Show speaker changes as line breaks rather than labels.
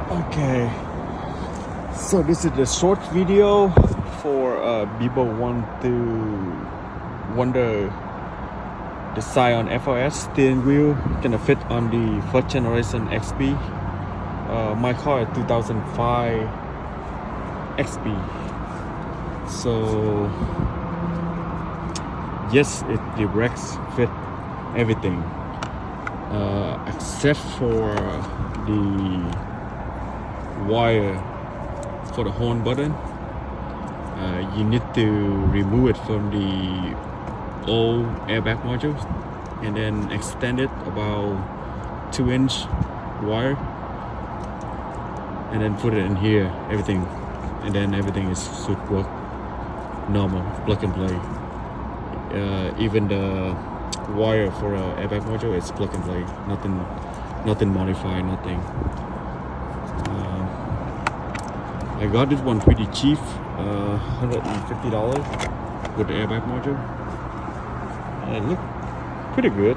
Okay, so this is the short video for people want to wonder the Scion FOS steering wheel gonna fit on the first generation XP. My car is 2005 XP, so yes, it directs fit everything except for the wire for the horn button. You need to remove it from the old airbag module and then extend it about 2-inch wire and then put it in here, everything, and then everything should work normal, plug and play. Even the wire for a airbag module is plug and play, nothing modified, nothing. I got this one pretty cheap, $150 with the airbag module, and it looked pretty good.